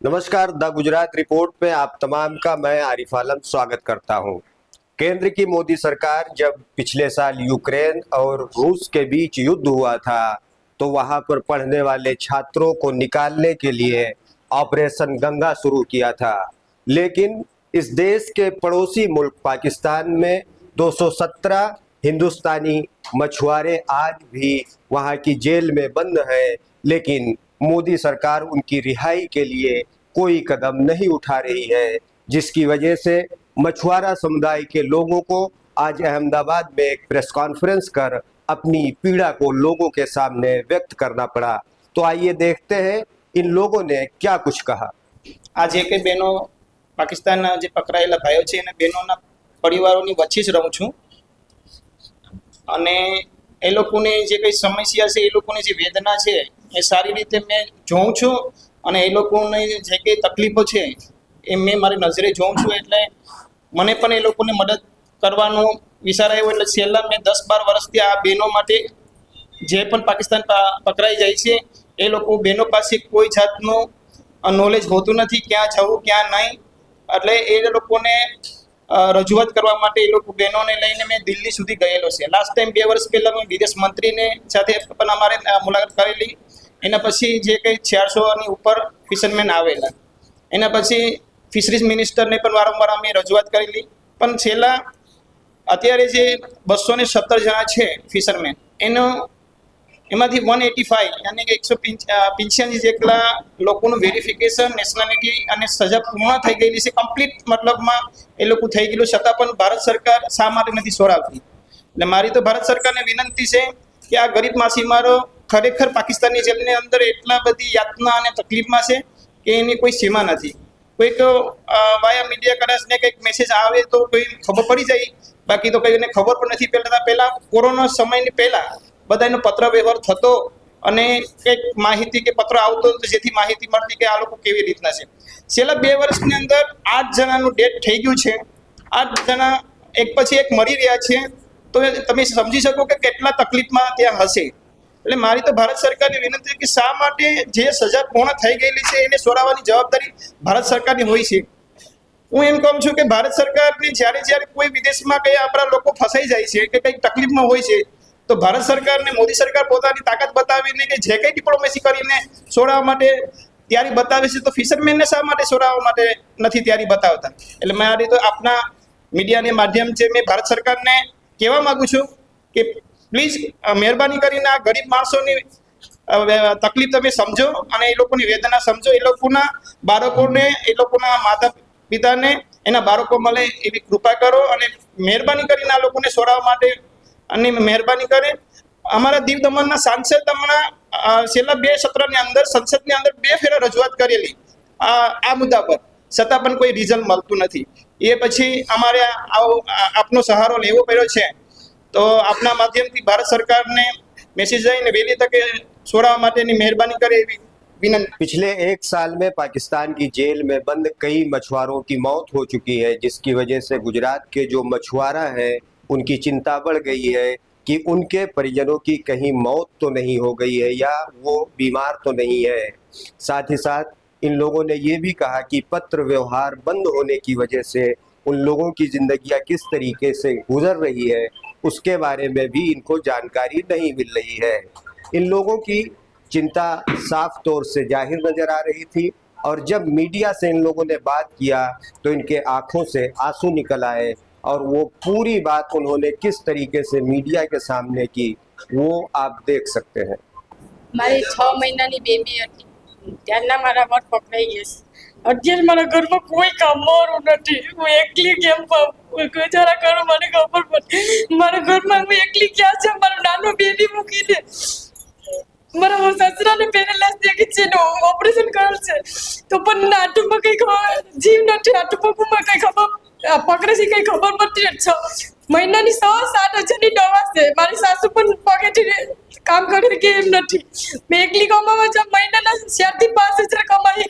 नमस्कार, the Gujarat report में आप तमाम का मैं आरिफ आलम स्वागत करता हूं। केंद्र की मोदी सरकार जब पिछले साल यूक्रेन और रूस के बीच युद्ध हुआ था तो वहां पर पढ़ने वाले छात्रों को निकालने के लिए ऑपरेशन गंगा शुरू किया था। लेकिन इस देश के पड़ोसी मुल्क पाकिस्तान में 217 हिंदुस्तानी मछुआरे आज भी वहां की जेल में बंद हैं, लेकिन मोदी सरकार उनकी रिहाई के लिए कोई कदम नहीं उठा रही है, जिसकी वजह से मछुआरा समुदाय के लोगों को आज अहमदाबाद में एक प्रेस कॉन्फ्रेंस कर अपनी पीड़ा को लोगों के सामने व्यक्त करना पड़ा। तो आइए देखते हैं इन लोगों ने क्या कुछ कहा। आज एक बहनों पाकिस्तान जे पकड़ाયેલા ભાઈઓ છે અને બહેનોના પરિવારોની વચ્ચે જ રહું છું અને એ લોકોની જે કઈ સમસ્યા છે, એ લોકોની જે વેદના છે એ સારી રીતે મેં જોઉં છું અને એ લોકોની જે કઈ તકલીફો છે એ મેં મારી નજરે જોઉં છું। એટલે મને પણ એ લોકોને મદદ કરવાનો વિચાર આવ્યો। એટલે છેલ્લા મેં 10-12 વર્ષથી આ બહેનો માટે જે પણ પાકિસ્તાન પકડાઈ જાય છે એ લોકો બહેનો પાસે કોઈ જાતનું નોલેજ હોતું નથી, ક્યાં જવું ક્યાં નહીં। એટલે એ લોકોને રજૂઆત કરવા માટે એ લોકો બહેનોને લઈને મેં દિલ્હી સુધી ગયેલો છે। લાસ્ટ ટાઈમ 2 વર્ષ પહેલાં મેં વિદેશ મંત્રીને સાથે પણ અમારે મુલાકાત કરેલી। એના પછી જે કંઈ 400ની ઉપર ફિશરમેન આવેલા, એના પછી ફિશરીઝ મિનિસ્ટરને પણ વારંવાર અમે રજૂઆત કરેલી। પણ છેલ્લા અત્યારે જે 217 જણા છે ફિશરમેન, એમાંથી 185 યાની કે 185 જેટલા લોકોનું વેરિફિકેશન, નેશનાલિટી અને સજા પૂર્ણ થઈ ગયેલી છે। કમ્પ્લીટ મતલબમાં એ લોકો થઈ ગયેલું, છતાં પણ ભારત સરકાર શા માટે નથી છોડાવતી? એટલે મારી તો ભારત સરકારને વિનંતી છે કે આ ગરીબ માછીમારો ખરેખર પાકિસ્તાનની જેલની અંદર એટલા બધી યાતના અને તકલીફમાં છે કે એની કોઈ સીમા નથી। કોઈક વાયા મીડિયા કદાચ ને કંઈક મેસેજ આવે તો કોઈ ખબર પડી જાય, બાકી તો કંઈને ખબર પણ નથી। પહેલાં કોરોના સમયની પહેલાં બધાનો પત્ર વ્યવહાર થતો અને કંઈક માહિતી કે પત્ર આવતો જેથી માહિતી મળતી કે આ લોકો કેવી રીતના છે। છેલ્લા 2 વર્ષની અંદર 8 જણાનું ડેથ થઈ ગયું છે। 8 જણા એક પછી એક મરી રહ્યા છે, તો તમે સમજી શકો કે કેટલા તકલીફમાં ત્યાં હશે। એટલે મારી તો ભારત સરકારને વિનંતી કે શા માટે જે સજા પૂર્ણ થઈ ગયેલી છે એને છોડાવવાની જવાબદારી ભારત સરકારની હોય છે। હું એમ કહું છું કે ભારત સરકારને જ્યારે કોઈ વિદેશમાં કંઈ આપણા લોકો ફસાઈ જાય છે કે કંઈક તકલીફમાં હોય છે તો ભારત સરકારને મોદી સરકાર પોતાની તાકાત બતાવીને કે જે કંઈ ડિપ્લોમેસી કરીને છોડાવવા માટે તૈયારી બતાવે છે, તો ફિશરમેનને શા માટે છોડાવવા માટે નથી તૈયારી બતાવતા? એટલે મારી તો આપના મીડિયાને માધ્યમથી મેં ભારત સરકારને કહેવા માગું છું કે પ્લીઝ મહેરબાની કરીને આ ગરીબ માણસોની તકલીફ તમે સમજો અને એ લોકોની વેદના સમજો। એ લોકોના બાળકોને, એ લોકોના માતા પિતાને એના બાળકો મળે એવી કૃપા કરો અને મહેરબાની કરીને આ લોકોને છોડાવવા માટે અને મહેરબાની કરે। અમારા દીવ દમણના સાંસદ હમણાં છેલ્લા 2 સત્રની અંદર સંસદની અંદર 2 ફેરા રજૂઆત કરેલી આ મુદ્દા પર, છતાં પણ કોઈ રિઝલ્ટ મળતું નથી। એ પછી અમારે આપનો સહારો લેવો પડ્યો છે। તો આપના માધ્યમથી ભારત સરકારને મેસેજ આવીને વહેલી તકે છોડાવવા માટેની મહેરબાની કરે એવી विनंती। पिछले 1 साल में पाकिस्तान की जेल में बंद कई मछुआरों की मौत हो चुकी है, जिसकी वजह से गुजरात के जो मछुआरा हैं उनकी चिंता बढ़ गई है कि उनके परिजनों की कहीं मौत तो नहीं हो गई है या वो बीमार तो नहीं है। साथ ही साथ इन लोगों ने ये भी कहा कि पत्र व्यवहार बंद होने की वजह से उन लोगों की जिंदगियां किस तरीके से गुजर रही है उसके बारे में भी इनको जानकारी नहीं मिल रही है। इन लोगों की चिंता साफ तौर से जाहिर नजर आ रही थी और जब मीडिया से इन लोगों ने बात किया तो इनके आंखों से आंसू निकल आए और वो पूरी बात उन्होंने किस तरीके से मीडिया के सामने की वो आप देख सकते हैं। મારી 6 મહિનાની બેબી હતી ત્યારના મારા વર પકડાઈ ગયા છે। અત્યારે મારા ઘરમાં કોઈ કામવાળું નથી, હું એકલી કેમ ગુજારા કરું મને ખબર પડે। મારા ઘરમાં હું એકલી ક્યાં છે? મારું નાનું બેબી મૂકીને મારા સસરાને પેરેલાઇઝ થઈ ગઈ છે, ઓપરેશન કરેલ છે, તો પણ આટુમાં કંઈ જીવ નથી, આટુમાં કંઈ ખબર પકડે છે કંઈ ખબર પડતી નથી। 6 મહિનાની 100-7 હજારની દવા છે, મારી સાસુ પણ પગેથી કામ કરે કે એમ નથી। મેં એકલી કમાવા જાઉં, મહિનાના 4-5 હજાર કમાઈ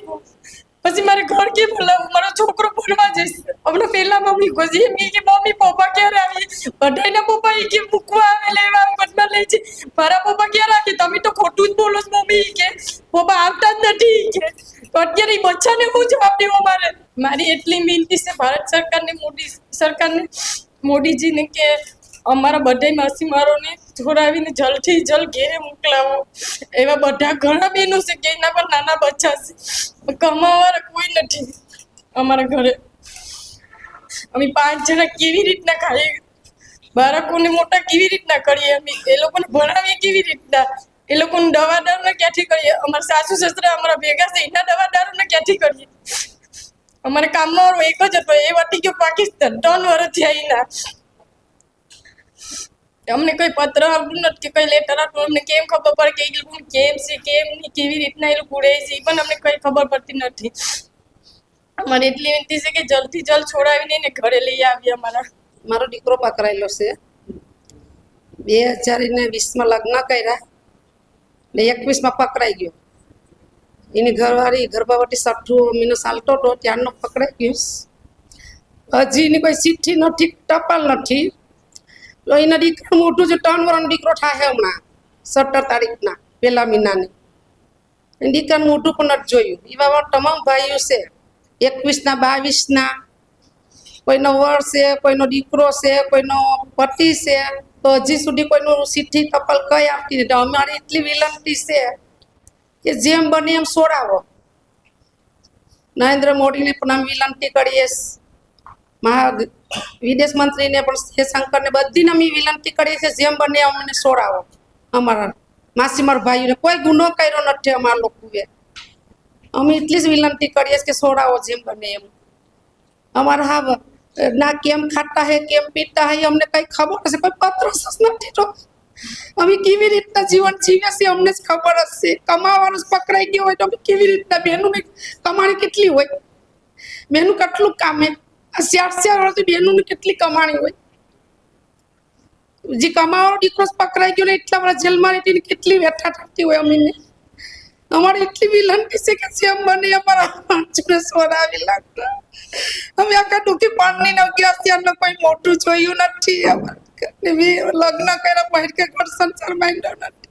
પછી મારે ઘર કેમ હલાવું? મારો છોકરો ભણવા જઈશ હમણાં પહેલા મમ્મી ગોજી એમ કે મમ્મી પપ્પા ક્યારે આવી? બધાના પપ્પા એ કે મૂકવા આવે, લેવા આવે, બદલા લે છે। મારા પપ્પા ક્યારે આવે? તમે તો ખોટું જ બોલો છો મમ્મી કે પપ્પા આવતા જ નથી કે તો અત્યારે એ બચ્ચાને હું જવાબ દેવો મારે? મારી એટલી વિનંતી છે ભારત સરકારને, મોદી સરકારને, મોદીજીને કે અમારા બધા માસીમારોને છોડાવીને જલ્દથી જલ્દ ઘેરે મોકલાવો. એવા બધા ઘણા બહેનો છે કે એના પર નાના બચ્ચા છે, કમાવાવાળા કોઈ નથી અમારા ઘરે. અમે 5 જણા કેવી રીતના ખાઈએ? બાળકોને મોટા કેવી રીતના કરીએ? અમે એ લોકોને ભણાવીએ કેવી રીતના? એ લોકોને દવા દારૂને ક્યાંથી કરીએ? અમારા સાસુ સસરા અમારા ભેગા છે, એના દવા દારૂને ક્યાંથી કરીએ? અમારે કામમાં એક જ હતો, એ વટી ગયો પાકિસ્તાન. 3 વર્ષથી આવીના અમને કોઈ પત્ર આવતું નથી કે કોઈ લેટર આવતું. અમને કેમ ખબર પડે કે એ લોકો કેમ છે, કેમ નહીં, કેવી રીતના એ લોકો ઉડે છે, એ પણ અમને કઈ ખબર પડતી નથી. અમારે એટલી વિનંતી છે કે જલ્દથી જલ્દ છોડાવીને એને ઘરે લઈ આવીએ. મારો દીકરો પકડાયેલો છે. 2020માં લગ્ન કર્યા ને 21માં પકડાઈ ગયો. એની ઘરવાળી ગર્ભવતી 6 મહિનો ચાલતો હતો ત્યારનો પકડાઈ ગયો. હજી એની કોઈ ચિઠ્ઠી નથી, ટપાલ નથી. તો એના દીકરા મોટું છે, 3 વર્ષનો દીકરો થાય હમણાં 17 તારીખના 1લા મહિનાની. એ દીકરાનું મોટું પણ નથી જોયું. એવા તમામ ભાઈઓ છે 21ના 22ના, કોઈનો વર છે, કોઈનો દીકરો છે, કોઈનો પતિ છે, તો હજી સુધી કોઈનું ચિઠ્ઠી ટપાલ કઈ આપતી નથી. અમારી એટલી વિનંતી છે કે જેમ બને એમ છોડાવો. નરેન્દ્ર મોદીને પણ અમે વિનંતી કરીએ, વિદેશ મંત્રીને પણ જયશંકરને બધીને અમે વિનંતી કરીએ છીએ જેમ બને અમને છોડાવો. અમારા માસીમાર ભાઈઓને કોઈ ગુનો કર્યો નથી અમારા લોકોએ. અમે એટલી જ વિનંતી કરીએ કે છોડાવો જેમ બને એમ. અમારા હા ના કેમ ખાતા હે, કેમ પીતા હે, અમને કઈ ખબર હશે? કોઈ પત્ર નથી તો અમે કેવી રીતના જીવન જીવે છે અમને જ ખબર હશે. કમાવાનું પકડાઈ ગયો હોય તો અમે કેવી રીતના, બહેનોને કમાણી કેટલી હોય, બહેનું કેટલું કામે, 4 વર્ષથી બહેનોને કેટલી કમાણી હોય. જે કમાવાનો દીકરો પકડાઈ ગયો ને એટલા બધા જેલમાં રહેતી કેટલી વ્યથા થતી હોય અમીને. અમારે એટલી વિનંતી છે કે જેમ બને અમારા પાંચને છોડાવી લાગતા. અમે આખા દુઃખી પાણી ન ગયા, ત્યારનું કોઈ મોટું જોયું નથી. લગ્ન કર્યા બહાર કે ઘર સંસાર માંડ્યો નથી.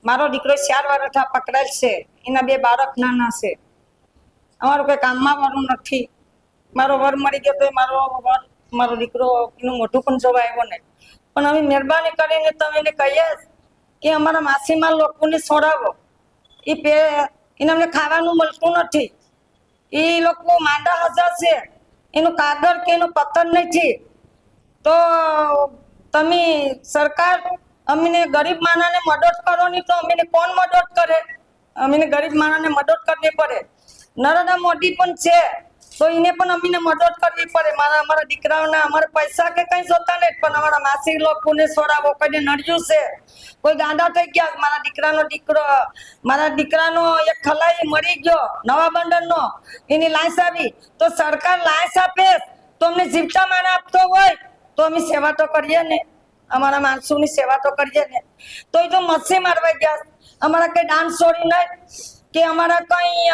મારો દીકરો 4 વર્ષથી પકડાયેલ છે. એના 2 બાળક નાના છે. અમારું કોઈ કામમાં વાળું નથી. મારો વર મરી ગયો તો મારો દીકરો એનું મોઢું પણ જોવા આવ્યો નહીં. પણ અમે મહેરબાની કરીને તમે એને કહીએ કે અમારા માસીમાં લોકોને છોડાવો. એને અમને ખાવાનું મળતું નથી. એ લોકો માંડા હજાર છે, એનું કાગળ કે એનું પત્તર નથી. તો તમે સરકાર અમને ગરીબ માણસને મદદ કરો નહીં તો અમને કોણ મદદ કરે? અમને ગરીબ માણસને મદદ કરવી પડે. નરેન્દ્ર મોદી પણ છે તો એને પણ અમને મદદ કરવી પડે. અમારા દીકરાઓના અમારા પૈસા કે કઈ જોતા નહીં, પણ અમારા માસી લોકોને છોડાવો. કોઈને નડ્યું છે, કોઈ ગાંડા થઈ ગયા. મારા દીકરાનો એક ખલાઈ મરી ગયો નવા બંદરનો, એની લાશ આવી. તો સરકાર લાશ આપે તો અમને જીવતા માને આપતો હોય તો અમે સેવા તો કરીએ ને, અમારા માણસોની સેવા તો કરીએ ને. તો એ તો મચ્છી મારવા ગયા. અમારા કઈ દાન છોડી નહીં, કે અમારા કઈ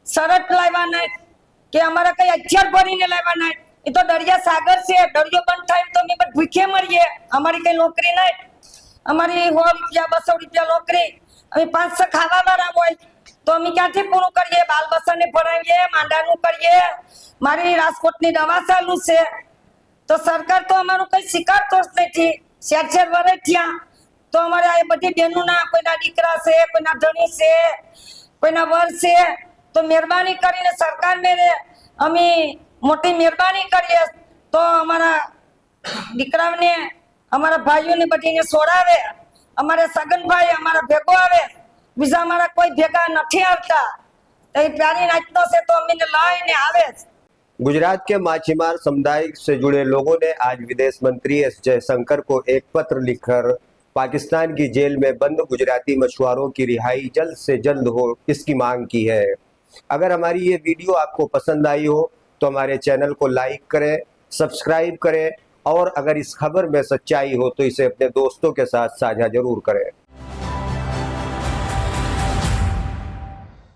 શરત લાવ્યા નહીં, કે અમારા કઈ હથિયાર ભરીને લાવ્યા નહીં. એ તો દરિયા સાગર છે, દરિયો બંધ થાય તો અમે ભૂખે મરીએ. અમારી કઈ નોકરી નહીં. અમારી 100 રૂપિયા 200 રૂપિયા નોકરી, અમે 500 ખાવા વાળા હોય તો અમે ક્યાંથી પૂરું કરીએ? બાલ બચ્ચાને ભણાવીએ, માંડાનું કરીએ. મારી રાજકોટની દવા ચાલુ છે. તો સરકાર તો અમારું કઈ સ્વીકારતો જ નથી. 4 વર્ષ થયા તો અમારે આ બધી બહેનોના કોઈના દીકરા છે, કોઈના ધણી છે, કોઈના વર છે. તો મહેરબાની કરીને સરકાર મેરે અમે મોટી મહેરબાની કરીએ તો અમારા દીકરાઓને, અમારા ભાઈઓને બધીને છોડાવે. અમારે સગનભાઈ અમારા ભેગો આવે, બીજા અમારા કોઈ ભેગા નથી આવતા. એ પ્યારી નાચનો છે તો અમને લઈને આવે. गुजरात के माछीमार समुदाय से जुड़े लोगों ने आज विदेश मंत्री एस जयशंकर को एक पत्र लिखकर पाकिस्तान की जेल में बंद गुजराती मछुआरों की रिहाई जल्द से जल्द हो, इसकी मांग की है। अगर हमारी ये वीडियो आपको पसंद आई हो तो हमारे चैनल को लाइक करें, सब्सक्राइब करें और अगर इस खबर में सच्चाई हो तो इसे अपने दोस्तों के साथ साझा जरूर करें।